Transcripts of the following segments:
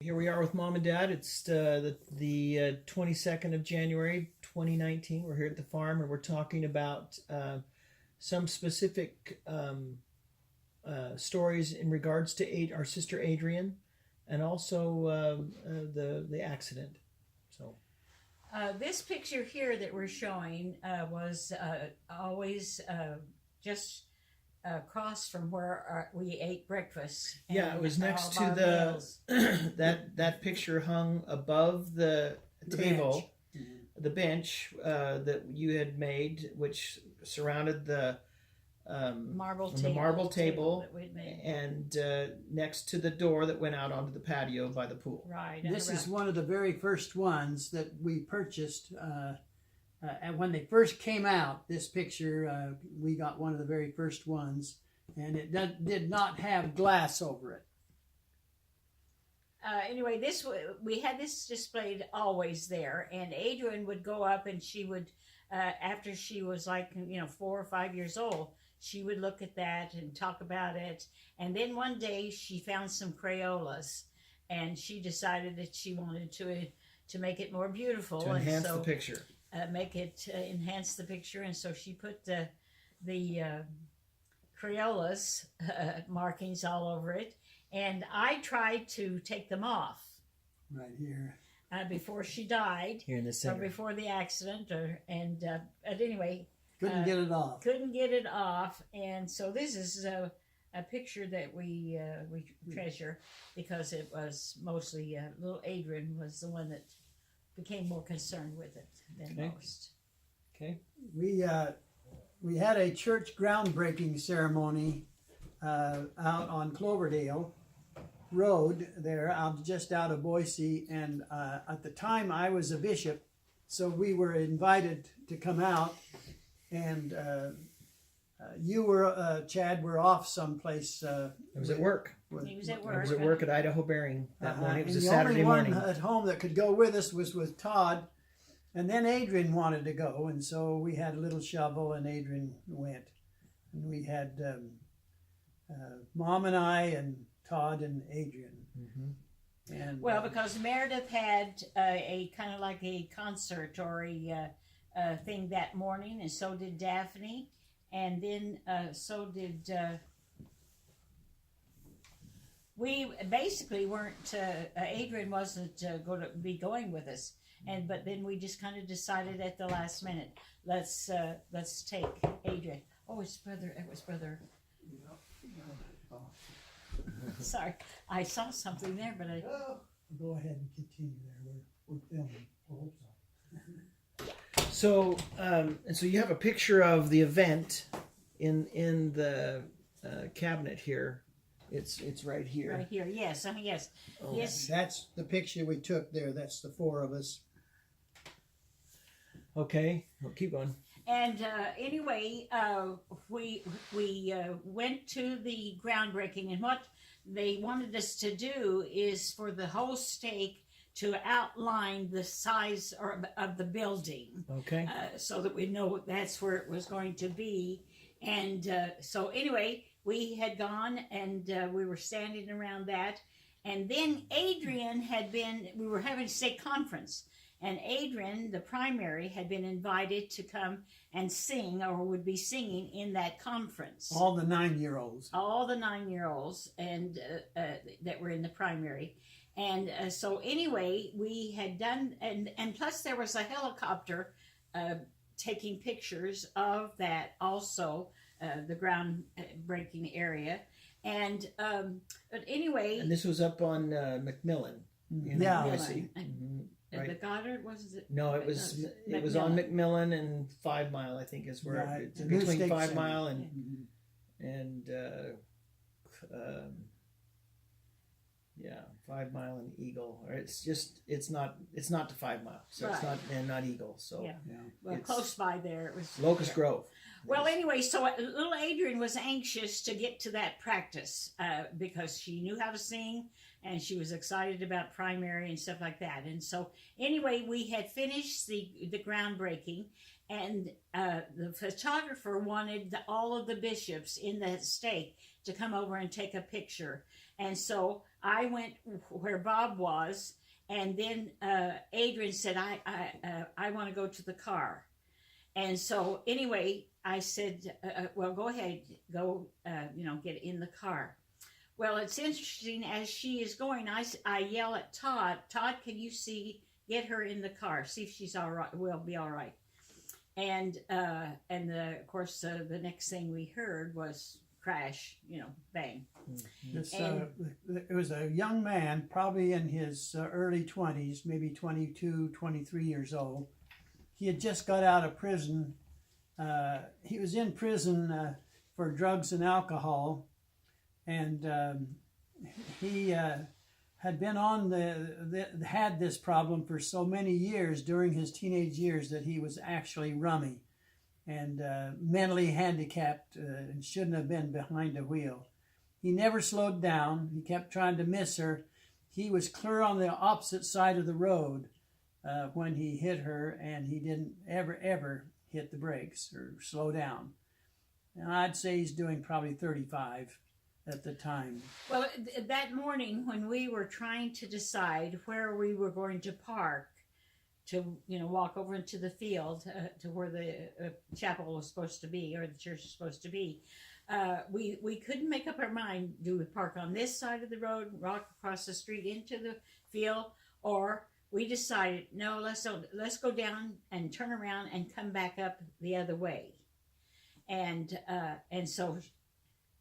Here we are with Mom and Dad. It's the 22nd of January 2019. We're here at the farm and we're talking about some specific stories in regards to our sister Adrienne and also the accident. So this picture here that we're showing was always just across from where we ate breakfast. Yeah, it was next to meals. that picture hung above the table, the bench that you had made, which surrounded the marble table that we'd made. and next to the door that went out onto the patio by the pool. Right. This is one of the very first ones that we purchased. And when they first came out, this picture, we got one of the very first ones, and it did not have glass over it. Anyway, we had this displayed always there, and Adrienne would go up and she would, after she was like 4 or 5 years old, she would look at that and talk about it. And then one day she found some Crayolas, and she decided that she wanted to make it more beautiful To enhance the picture. Make it enhance the picture, and so she put the Crayolas markings all over it, and I tried to take them off Right here. before she died, Here in the or center. before the accident, but anyway, Couldn't get it off. couldn't get it off, and so this is a picture that we treasure because it was mostly little Adrienne was the one that became more concerned with it than most. Okay. We had a church groundbreaking ceremony out on Cloverdale Road there, just out of Boise, and at the time I was a bishop, so we were invited to come out, and you were, Chad, were off someplace. I was at work. He was at I work. was at work at Idaho Bearing that morning. It was a and Saturday the only morning. one at home that could go with us was with Todd, and then Adrienne wanted to go, and so we had a little shovel, and Adrienne went, and we had Mom and I and Todd and Adrienne. Mm-hmm. And Well, because Meredith had a kind of like a concert or a thing that morning, and so did Daphne, and then so did. We basically weren't. Adrienne wasn't going to be going with us, but then we just kind of decided at the last minute, let's take Adrienne. Oh, it was brother. Sorry, I saw something there, but I. Go ahead and continue there. We're filming. So, and so you have a picture of the event in the cabinet here. It's right here. Right here, yes, yes, Oh. yes. That's the picture we took there. That's the four of us. Okay, well, keep going. And anyway, we went to the groundbreaking, and what they wanted us to do is for the whole stake to outline the size of the building, Okay. so that we know that's where it was going to be. And so anyway, we had gone and we were standing around that, and then Adrienne we were having a stake conference. And Adrienne, the primary, had been invited to come and sing, or would be singing in that conference. All the 9-year-olds. All the 9-year-olds and that were in the primary. And so anyway, we had done, and plus there was a helicopter taking pictures of that also, the groundbreaking area. And but anyway. And this was up on McMillan. In Yeah. Boise. The Goddard, was it? No, it was on McMillan and 5 Mile, I think, is where Right. it's The new between state 5 center. Mile Mhm. and yeah, 5 Mile and Eagle. Or it's not to 5 Mile, so it's Right. not Eagle. So Yeah. Yeah. Well, It's close by there, it was Locust Grove. Well, anyway, so little Adrienne was anxious to get to that practice because she knew how to sing and she was excited about primary and stuff like that. And so, anyway, we had finished the groundbreaking, and the photographer wanted all of the bishops in the stake to come over and take a picture. And so I went where Bob was, and then Adrian said, I want to go to the car. And so anyway, I said, well, go ahead, go, get in the car. Well, it's interesting, as she is going, I yell at Todd, can you get her in the car, see if she's all right, will be all right. And of course, the next thing we heard was crash, bang. It was a young man, probably in his early 20s, maybe 22, 23 years old. He had just got out of prison. He was in prison for drugs and alcohol, and he had been had this problem for so many years during his teenage years that he was actually rummy and mentally handicapped and shouldn't have been behind a wheel. He never slowed down. He kept trying to miss her. He was clear on the opposite side of the road when he hit her, and he didn't ever hit the brakes or slow down. And I'd say he's doing probably 35 at the time. Well, that morning when we were trying to decide where we were going to park to, walk over into the field to where the chapel was supposed to be, or the church was supposed to be, we couldn't make up our mind. Do we park on this side of the road, walk across the street into the field, or we decided, no, let's go down and turn around and come back up the other way. And so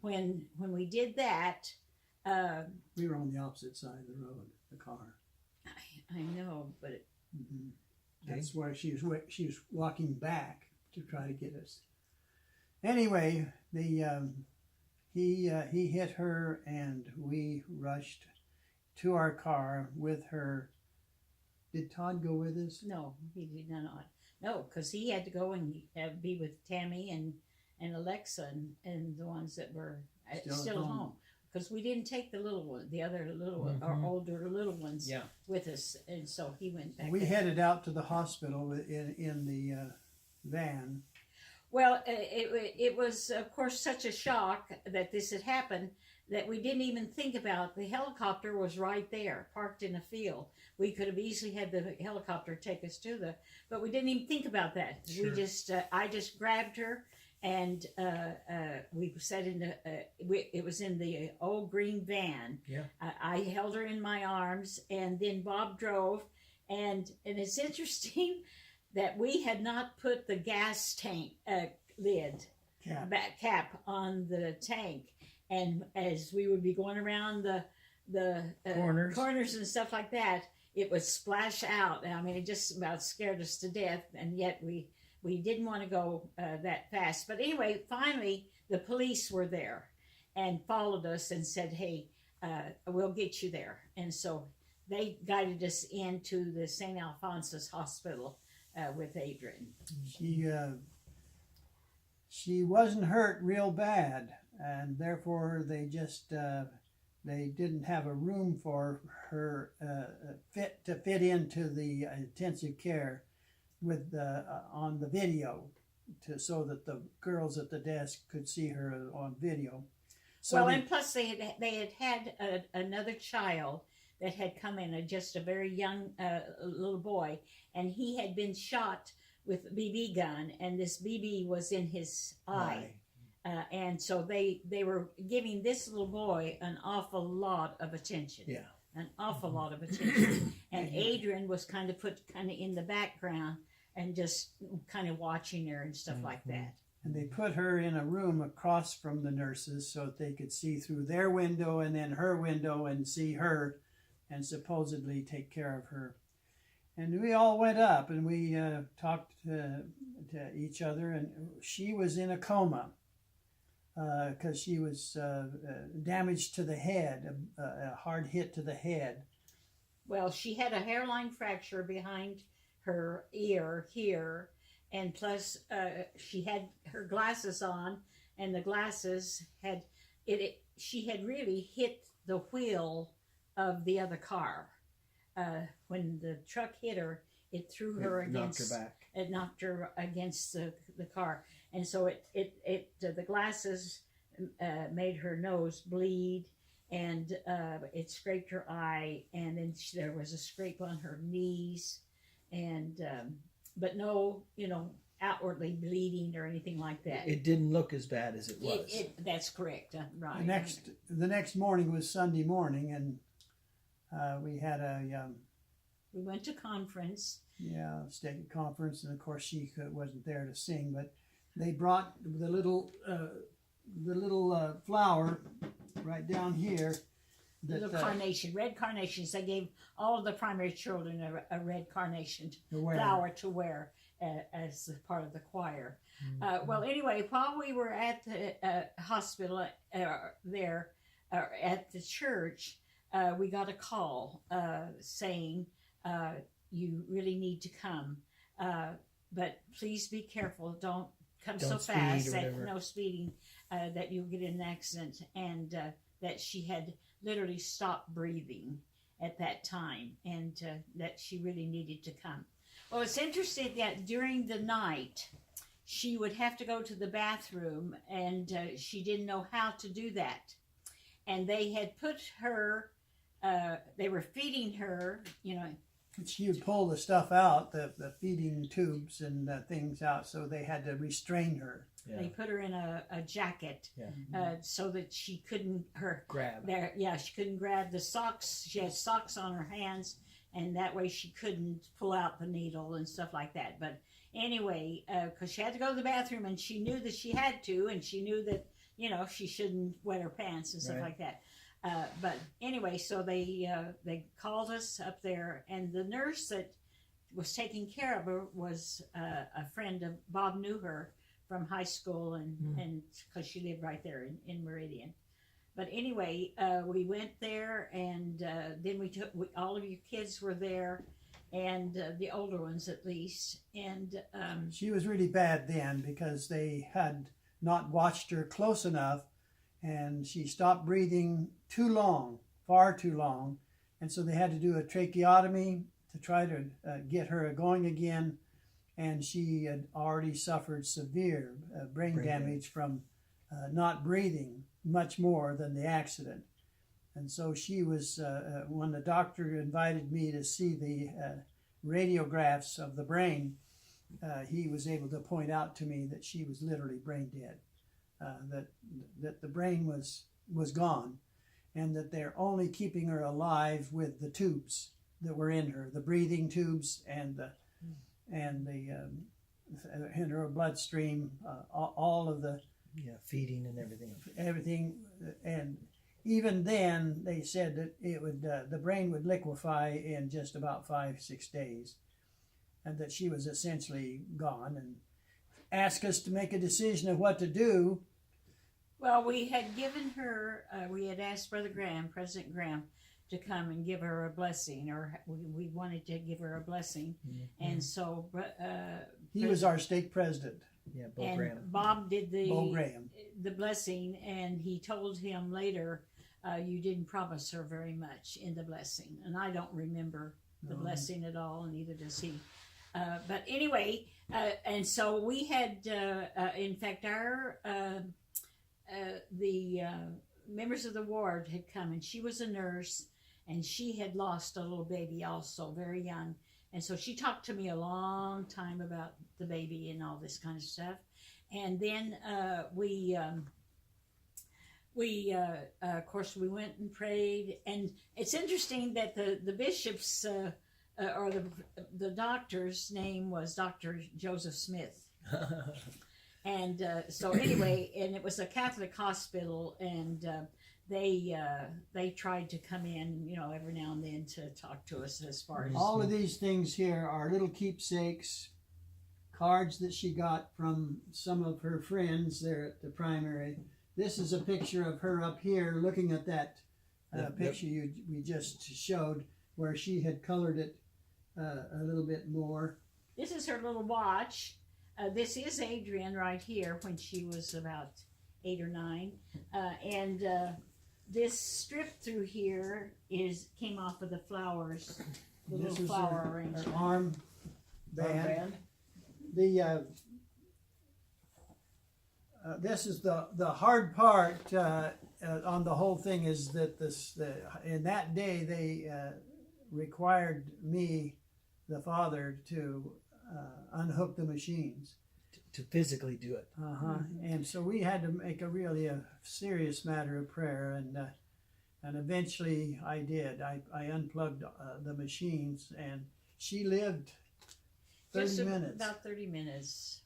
when we did that, we were on the opposite side of the road, the car. I know, but that's why she was walking back to try to get us. Anyway, he hit her, and we rushed to our car with her. Did Todd go with us? No, he did not. No, because he had to go and be with Tammy and Alexa and the ones that were still at home. Because we didn't take the little one, the other little one, or older little ones with us, and so he went back. We headed out to the hospital in the van. Well, it was, of course, such a shock that this had happened that we didn't even think about. The helicopter was right there, parked in a field. We could have easily had the helicopter take us but we didn't even think about that. Sure. I just grabbed her, and we sat in it was in the old green van. Yeah. I held her in my arms, and then Bob drove, and it's interesting that we had not put the gas tank cap on the tank, and as we would be going around the corners and stuff like that, it would splash out. I mean, it just about scared us to death, and yet we didn't want to go that fast. But anyway, finally the police were there and followed us and said, hey, we'll get you there. And so they guided us into the St. Alphonsus Hospital with Adrian. She wasn't hurt real bad, and therefore they just they didn't have a room for her fit into the intensive care with on the video, so that the girls at the desk could see her on video. So and plus they had another child that had come in, just a very young little boy, and he had been shot with a BB gun, and this BB was in his eye. And so they were giving this little boy an awful lot of attention. Yeah. An awful lot of attention. And Adrian was kind of put in the background and just kind of watching her and stuff like that. And they put her in a room across from the nurses so that they could see through their window and then her window and see her and supposedly take care of her. And we all went up and we talked to each other, and she was in a coma because she was damaged to the head, a hard hit to the head. Well, she had a hairline fracture behind her ear here, and plus she had her glasses on, and the glasses had she had really hit the wheel of the other car. When the truck hit her, it threw her against. Knocked her back. It knocked her against the car, and so the glasses made her nose bleed, and it scraped her eye, and then there was a scrape on her knees, and but no, outwardly bleeding or anything like that. It didn't look as bad as it was. That's correct, right. The next morning was Sunday morning, and we had we went to conference. stake conference, and of course she wasn't there to sing, but they brought the little flower right down here. Little carnation, red carnations. They gave all of the primary children a red carnation flower to wear as part of the choir. Well, anyway, while we were at the hospital there at the church, we got a call saying, you really need to come, but please be careful. Don't come so fast. No speeding, that you'll get in an accident. And that she had literally stopped breathing at that time, and that she really needed to come. Well, it's interesting that during the night, she would have to go to the bathroom, and she didn't know how to do that. And they had put her, they were feeding her, She would pull the stuff out, the feeding tubes and things out, so they had to restrain her. Yeah. They put her in a jacket, so that she couldn't grab. She couldn't grab the socks. She had socks on her hands, and that way she couldn't pull out the needle and stuff like that. But anyway, because she had to go to the bathroom, and she knew that she had to, and she knew that she shouldn't wet her pants and stuff like that. But anyway, so they called us up there, and the nurse that was taking care of her was a friend of Bob, knew her from high school, and because she lived right there in Meridian. But anyway, we went there, and then all of your kids were there, and the older ones at least. And she was really bad then because they had not watched her close enough, and she stopped breathing too long, far too long, and so they had to do a tracheotomy to try to get her going again. And she had already suffered severe brain damage from not breathing, much more than the accident. And so she was, when the doctor invited me to see the radiographs of the brain, he was able to point out to me that she was literally brain dead, that the brain was gone, and that they're only keeping her alive with the tubes that were in her, the breathing tubes and in her bloodstream, all of the feeding and everything. And even then, they said that it would the brain would liquefy in just about 5-6 days, and that she was essentially gone. And asked us to make a decision of what to do. Well, we had given her, we had asked Brother Graham, President Graham, to come and give her a blessing, or we wanted to give her a blessing. And so he was our stake president. Bo Graham. Bob did Bo Graham. the blessing, and he told him later, you didn't promise her very much in the blessing. And I don't remember the blessing at all, and neither does he. But anyway, and so we had, in fact, the members of the ward had come, and she was a nurse, and she had lost a little baby also, very young. And so she talked to me a long time about the baby and all this kind of stuff. And then of course, we went and prayed. And it's interesting that the bishop's or the doctor's name was Dr. Joseph Smith. And so anyway, and it was a Catholic hospital, and they tried to come in, every now and then to talk to us as far as... All of these things here are little keepsakes, cards that she got from some of her friends there at the primary. This is a picture of her up here looking at that picture we just showed, where she had colored it a little bit more. This is her little watch. This is Adrian right here when she was about 8 or 9. And this strip through here came off of the flowers, the This little is flower arrangement. her arm band. This is the hard part on the whole thing is that in that day they required me, the father, to unhook the machines. To physically do it. And so we had to make a serious matter of prayer, and eventually I did. I unplugged the machines, and she lived 30 Just minutes about 30 minutes.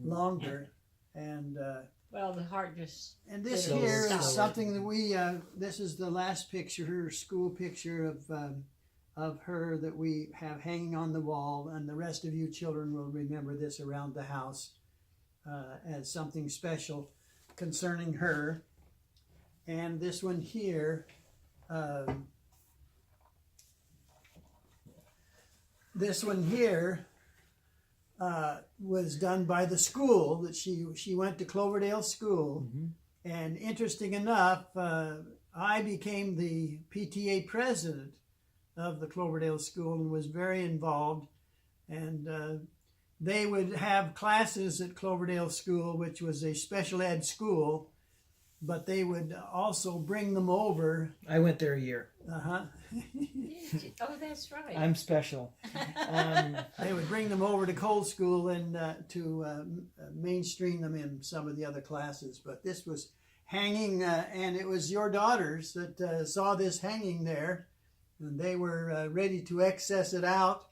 longer. And Well, the heart just. and this So here slow. is something that we. This is the last picture, her school picture of her that we have hanging on the wall, and the rest of you children will remember this around the house as something special concerning her. And this one here, was done by the school that she went to Cloverdale School. And interesting enough, I became the PTA president of the Cloverdale School and was very involved. And they would have classes at Cloverdale School, which was a special ed school, but they would also bring them over. I went there a year. Oh, that's right. I'm special. They would bring them over to Cole School and to mainstream them in some of the other classes. But this was hanging, and it was your daughters that saw this hanging there, and they were ready to access it out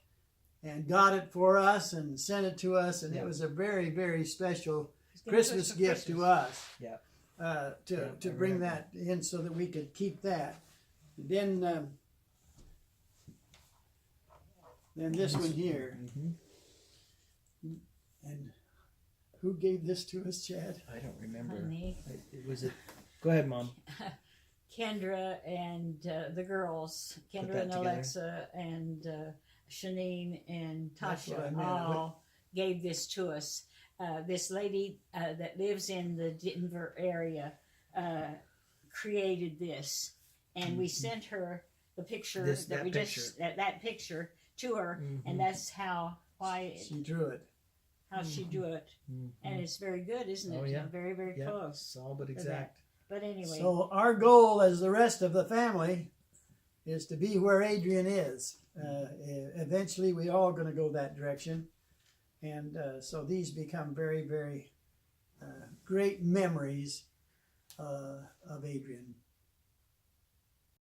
and got it for us and sent it to us, and it was a very, very special Christmas gift to us. Yeah. To bring that in so that we could keep that. Then this one here. And who gave this to us, Chad? I don't remember. Honey. It was it. Go ahead, Mom. Kendra and the girls, Put Kendra that and together. Alexa and Shanine and That's what I Tasha meant. all gave this to us. This lady that lives in the Denver area created this, and we sent her the picture that picture to her, and that's why She drew it. how she drew it, and it's very good, isn't it? Oh, yeah. Very, very Yeah. close. It's all but exact. But anyway, So our goal, as the rest of the family, is to be where Adrian is. Eventually, we all going to go that direction, and so these become very, very great memories of Adrian.